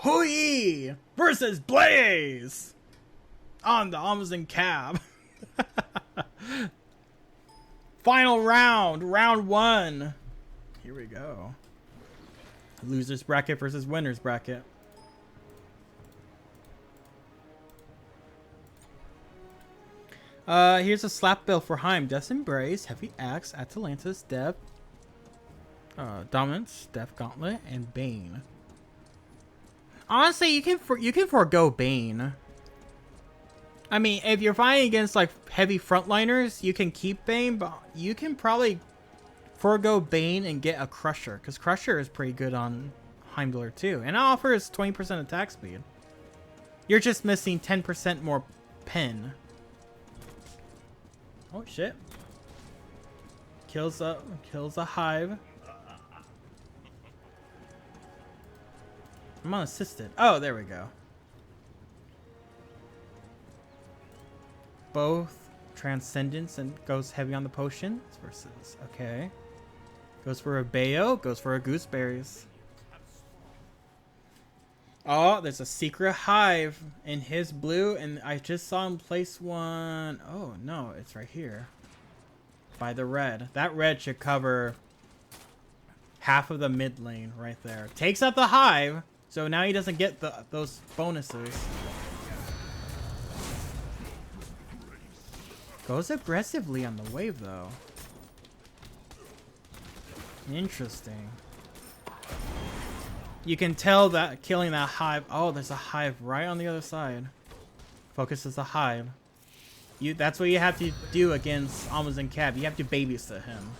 Hui versus Blaze on the Amazon cab. Final round, round 1. Here we go. Losers bracket versus winners bracket. Here's a slap bill for Heim. Death's Embrace, Heavy Axe, Atalantis, Death, Dominance, Death Gauntlet, and Bane. Honestly, you can forego Bane. I mean, if you're fighting against like heavy frontliners, you can keep Bane, but you can probably forego Bane and get a Crusher, because Crusher is pretty good on Heimdallr too, and it offers 20% attack speed. You're just missing 10% more pen. Oh shit! Kills a hive. I'm unassisted. Oh, there we go. Both Transcendence and goes heavy on the potions versus, okay. Goes for a Bayo, goes for a Gooseberries. Oh, there's a secret hive in his blue, and I just saw him place one. Oh no, it's right here. By the red. That red should cover half of the mid lane right there. Takes out the hive, so now he doesn't get those bonuses. Goes aggressively on the wave though. Interesting. You can tell that killing that hive. Oh, there's a hive right on the other side. Focuses the hive. That's what you have to do against Amazon Cab. You have to babysit him.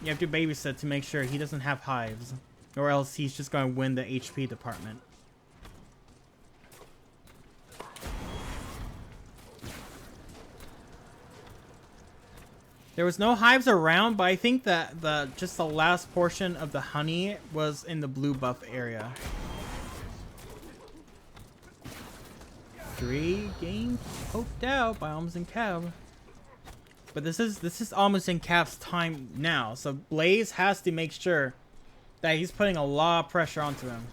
You have to babysit to make sure he doesn't have hives, or else he's just going to win the HP department. There was no hives around, but I think that just the last portion of the honey was in the blue buff area. 3 games poked out by Amazon Cab. But this is Amazon Cab's time now, so Blaze has to make sure that he's putting a lot of pressure onto him.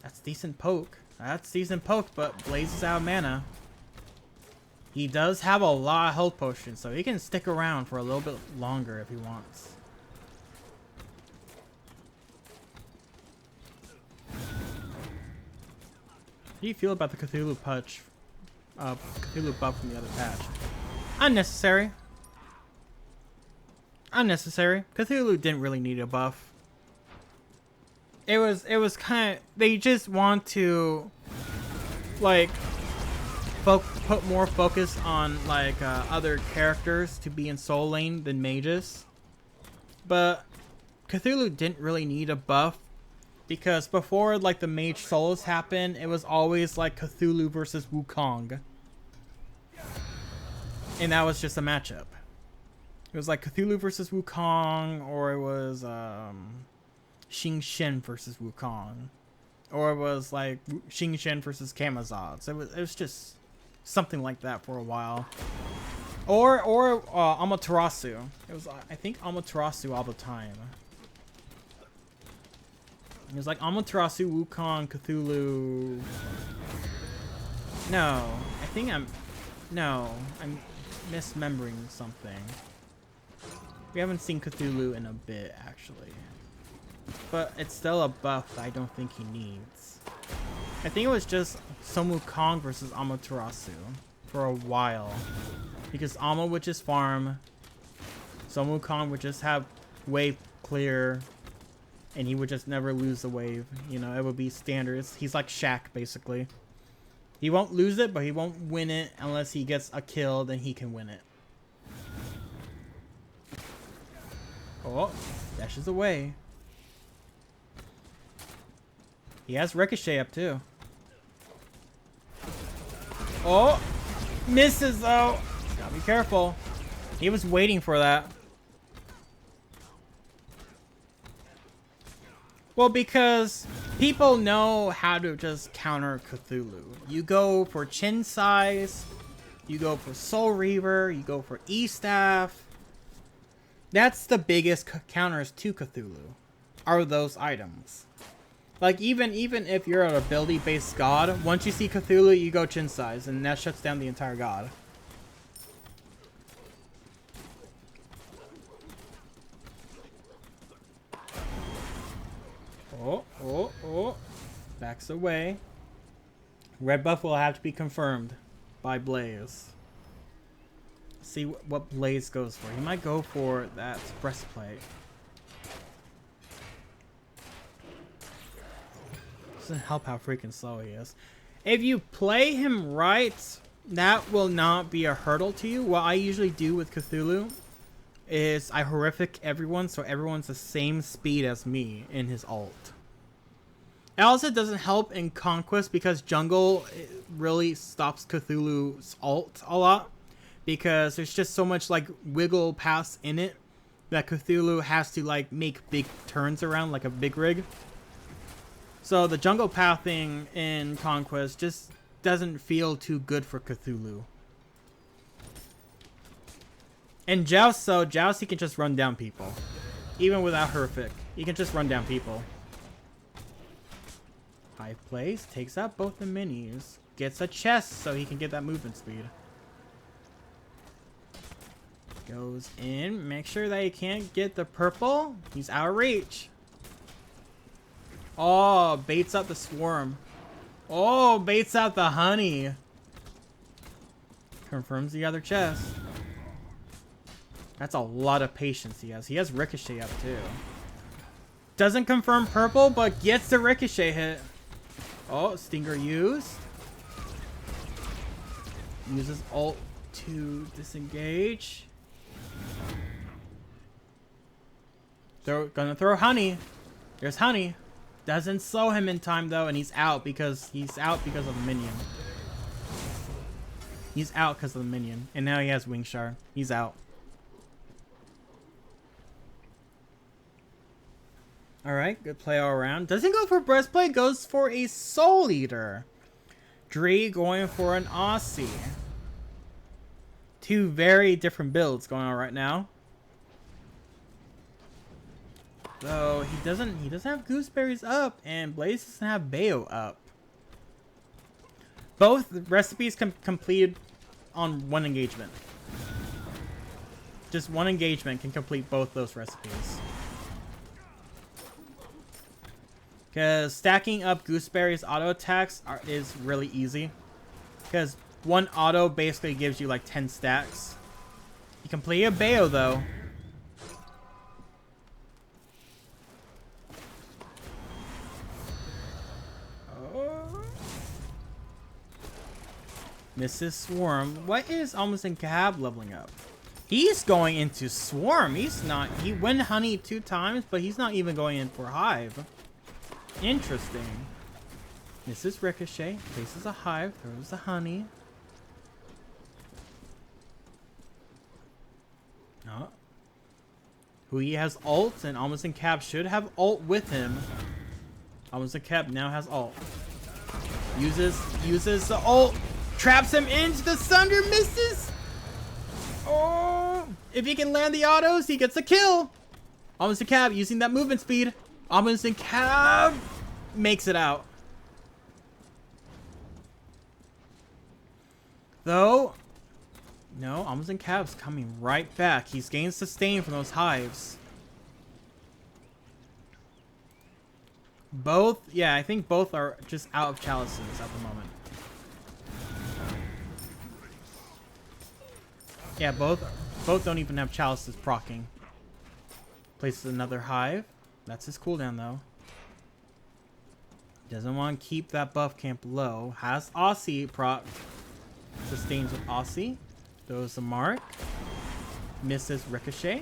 That's decent poke. That's decent poke, but Blaze is out of mana. He does have a lot of health potions, so he can stick around for a little bit longer if he wants. How do you feel about the Cthulhu buff from the other patch? Unnecessary. Unnecessary. Cthulhu didn't really need a buff. It was kind of, they just want to like put more focus on like other characters to be in soul lane than mages. But Cthulhu didn't really need a buff, because before like the mage solos happened, it was always like Cthulhu versus Wukong, and that was just a matchup. It was like Cthulhu versus Wukong, or it was Xing Shen versus Wukong, or it was like Xing Shen versus Kamazods. It was just something like that for a while. Or Amaterasu. It was, I think, Amaterasu all the time. It was like Amaterasu, Wukong, Cthulhu. No, I think I'm misremembering something. We haven't seen Cthulhu in a bit, actually. But it's still a buff that I don't think he needs. I think it was just Sun Wukong versus Amaterasu for a while, because Ama would just farm, Sun Wukong would just have wave clear, and he would just never lose the wave. You know, it would be standards. He's like Shaq, basically. He won't lose it, but he won't win it unless he gets a kill, then he can win it. Oh, dashes away. He has Ricochet up too. Oh, misses though. Gotta be careful. He was waiting for that. Well, because people know how to just counter Cthulhu. You go for Chin Size, you go for Soul Reaver, you go for E-Staff. That's the biggest counters to Cthulhu. are those items. Like, even if you're an ability-based god, once you see Cthulhu, you go chin size, and that shuts down the entire god. Oh. Backs away. Red buff will have to be confirmed by Blaze. See what Blaze goes for. He might go for that breastplate. Doesn't help how freaking slow he is. If you play him right, that will not be a hurdle to you. What I usually do with Cthulhu is I horrific everyone so everyone's the same speed as me in his ult. It also doesn't help in Conquest because jungle really stops Cthulhu's ult a lot. Because there's just so much like wiggle pass in it that Cthulhu has to like make big turns around like a big rig. So the jungle pathing in Conquest just doesn't feel too good for Cthulhu. In Joust, so Joust he can just run down people. Even without horrific. He can just run down people. High place, takes out both the minis. Gets a chest so he can get that movement speed. Goes in, make sure that he can't get the purple. He's out of reach. Oh, baits out the swarm. Oh, baits out the honey. Confirms the other chest. That's a lot of patience he has. He has ricochet up too. Doesn't confirm purple, but gets the ricochet hit. Oh, stinger used. Uses ult to disengage. Gonna throw honey. There's honey. Doesn't slow him in time though, and he's out because of the minion. He's out because of the minion, and now he has wing shard. He's out. All right, good play all around. Doesn't go for breastplate, goes for a soul eater. Dree going for an Aussie. Two very different builds going on right now. So he doesn't have gooseberries up, and Blaze doesn't have Bayo up. Both recipes completed on one engagement. Just one engagement can complete both those recipes. Because stacking up gooseberries auto attacks is really easy. Because one auto basically gives you like 10 stacks. You complete a Bayo though. Misses Swarm. What is Almost in Cab leveling up? He's going into Swarm. He went Honey 2 times, but he's not even going in for Hive. Interesting. Misses Ricochet. Places a Hive. Throws the Honey. Oh. Hui has ult, and Almost in Cab should have ult with him. Almost in Cab now has ult. Uses the ult. Traps him into the Sunder, misses. Oh, if he can land the autos, he gets a kill. Almost in Cab using that movement speed. Almost in Cab makes it out. Though, no, Almost in Cab's coming right back. He's gained sustain from those hives. Both, yeah, I think both are just out of chalices at the moment. Yeah, both don't even have chalices proccing. Places another hive. That's his cooldown though. Doesn't want to keep that buff camp low. Has Aussie proc. Sustains with Aussie. Throws the mark. Misses Ricochet.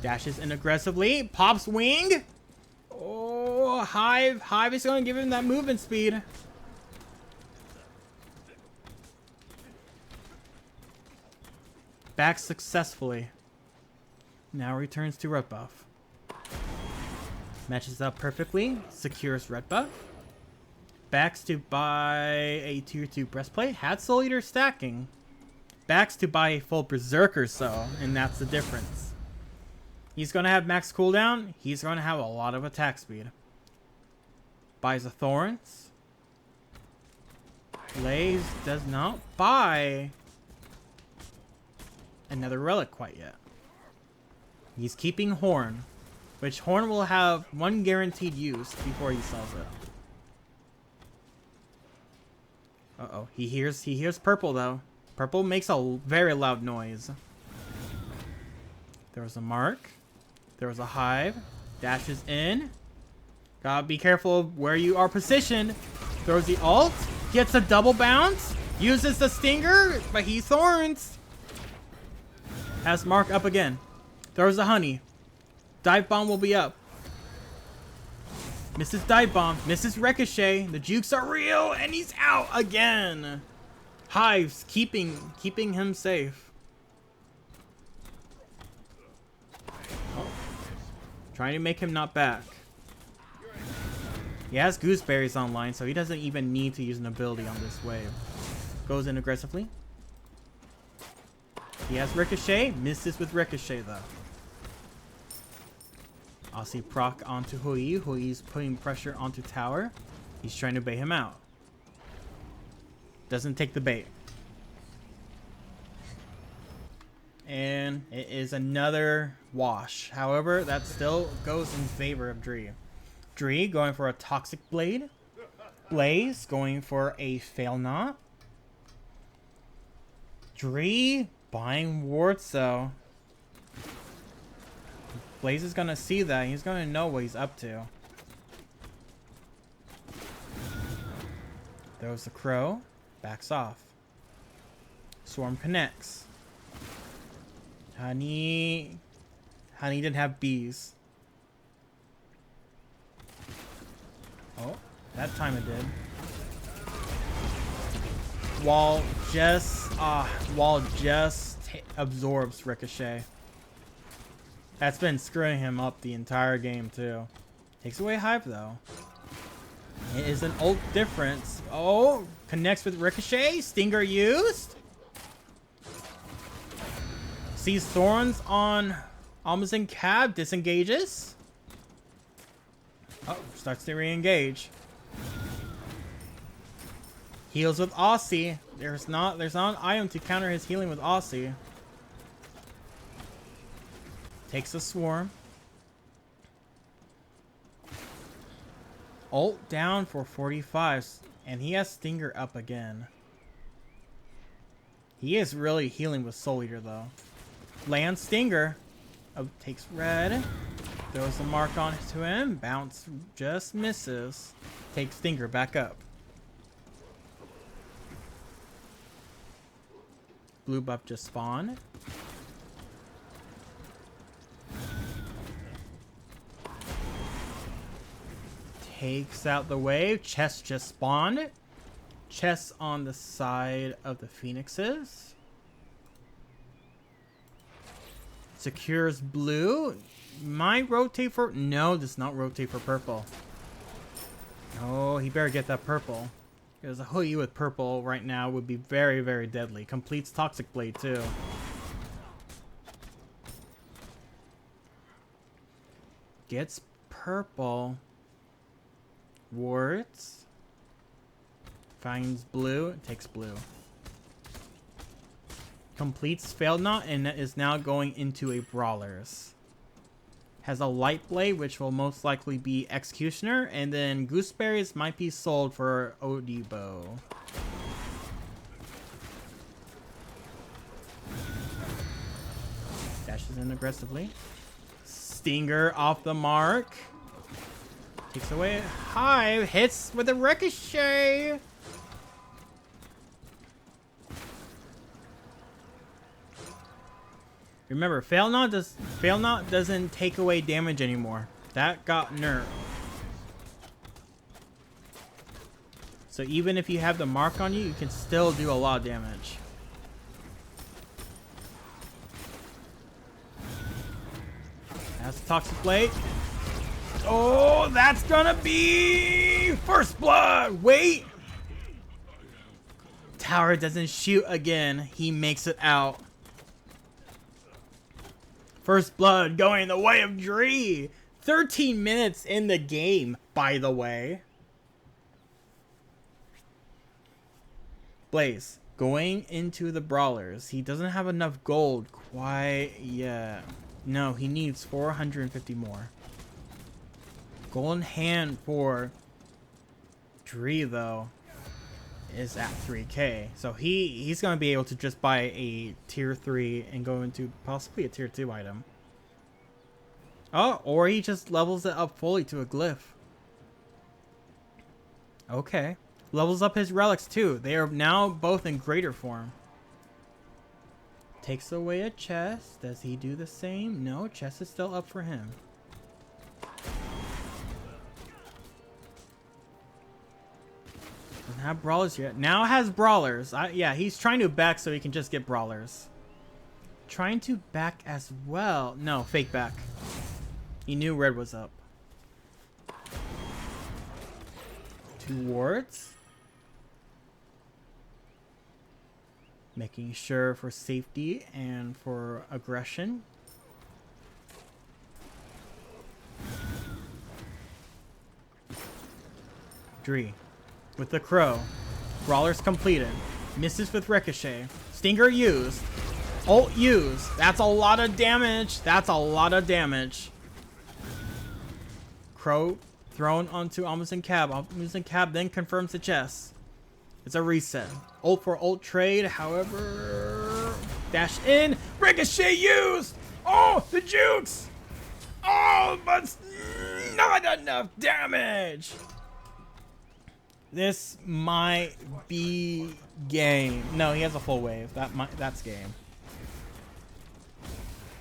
Dashes in aggressively. Pops wing. Oh, Hive. Hive is going to give him that movement speed. Back successfully. Now returns to red buff. Matches up perfectly. Secures red buff. Backs to buy a tier 2 breastplate. Had Soul Eater stacking. Backs to buy a full Berserker so, and that's the difference. He's going to have max cooldown. He's going to have a lot of attack speed. Buys the Thorns. Blaze does not buy another relic quite yet. He's keeping Horn, which Horn will have one guaranteed use before he sells it. Uh-oh, he hears purple though. Purple makes a very loud noise. There was a mark. There was a hive. Dashes in. Gotta be careful of where you are positioned. Throws the ult. Gets a double bounce. Uses the stinger, but he thorns. Has mark up again. Throws the honey. Dive bomb will be up. Misses dive bomb. Misses ricochet. The jukes are real, and he's out again. Hives keeping him safe. Oh. Trying to make him not back. He has gooseberries online, so he doesn't even need to use an ability on this wave. Goes in aggressively. He has ricochet. Misses with ricochet though. Aussie proc onto Hui. Hui's putting pressure onto tower. He's trying to bait him out. Doesn't take the bait. And it is another wash. However, that still goes in favor of Dree. Dree going for a Toxic Blade. Blaze going for a Fail Not. Dree buying wards though. Blaze is gonna see that. He's gonna know what he's up to. Throws the crow. Backs off. Swarm connects. Honey didn't have bees. Oh, that time it did. Wall just absorbs ricochet. That's been screwing him up the entire game too. Takes away hive though. It is an ult difference. Oh, connects with ricochet. Stinger used. Sees thorns on Amazon cab. Disengages. Oh, starts to re-engage. Heals with Aussie. There's not an item to counter his healing with Aussie. Takes a swarm. Ult down for 45, and he has Stinger up again. He is really healing with Soul Eater though. Lands Stinger. Oh, takes red. Throws the mark onto him. Bounce just misses. Takes Stinger back up. Blue buff just spawned. Takes out the wave. Chest just spawned. Chest on the side of the phoenixes. Secures blue. Might rotate for... No, does not rotate for purple. Oh, he better get that purple. Because a Hui with purple right now would be very, very deadly. Completes Toxic Blade too. Gets purple. Wards. Finds blue. Takes blue. Completes Failed Not and is now going into a Brawlers. Has a Light Blade, which will most likely be Executioner, and then Gooseberries might be sold for Odibo. Dashes in aggressively. Stinger off the mark. Takes away Hive. Hits with a ricochet. Remember, Fail Not doesn't take away damage anymore. That got nerfed. So even if you have the mark on you, you can still do a lot of damage. That's Toxic Blade. Oh, that's gonna be first blood. Wait. Tower doesn't shoot again. He makes it out. First blood going the way of Dree. 13 minutes in the game, by the way. Blaze, going into the brawlers. He doesn't have enough gold quite yet. No, he needs 450 more. Golden hand for Dree, though, is at 3k. So he's going to be able to just buy a tier 3 and go into possibly a tier 2 item. Oh, or he just levels it up fully to a glyph. Okay. Levels up his relics too. They are now both in greater form. Takes away a chest. Does he do the same? No, chest is still up for him. Doesn't have brawlers yet. Now has brawlers. Yeah, he's trying to back so he can just get brawlers. Trying to back as well. No, fake back. He knew red was up. 2 wards. Making sure for safety and for aggression. Dree with the crow. Brawlers completed. Misses with ricochet. Stinger used. Ult used. That's a lot of damage. That's a lot of damage. Crow thrown onto Almost Cab. Almost Cab then confirms the chest. It's a reset. Ult for ult trade, however... Dash in. Ricochet used! Oh, the jukes! Oh, but not enough damage! This might be game. No, he has a full wave. That's game.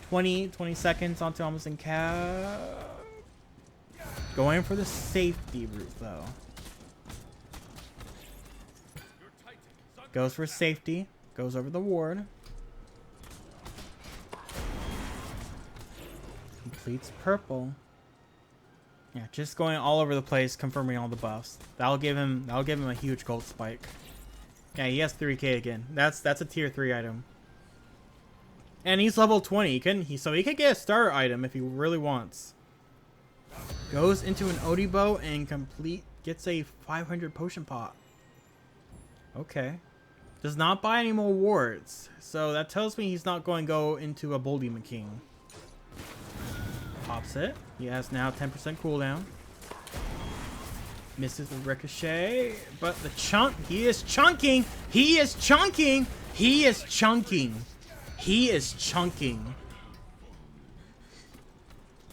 20 seconds onto Almost Cab. Going for the safety route, though. Goes for safety. Goes over the ward. Completes purple. Yeah, just going all over the place, confirming all the buffs. That'll give him a huge gold spike. Yeah, he has 3k again. That's a tier 3 item. And he's level 20. So he could get a starter item if he really wants. Goes into an Odibo and gets a 500 potion pot. Okay. Does not buy any more wards. So that tells me he's not going to go into a Bull Demon King. Pops it. He has now 10% cooldown. Misses the ricochet. But the chunk. He is chunking. He is chunking. He is chunking. He is chunking.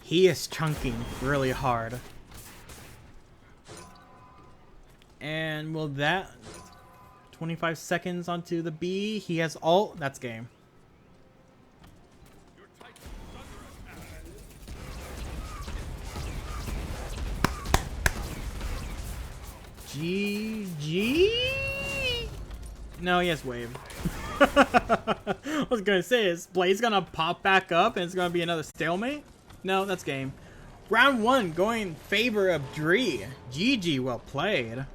He is chunking really hard. And will that 25 seconds onto the B. He has ult. That's game. GG. No, he has wave. I was gonna say, is Blaze gonna pop back up and it's gonna be another stalemate? No, that's game. Round 1 going in favor of Dree. GG, well played.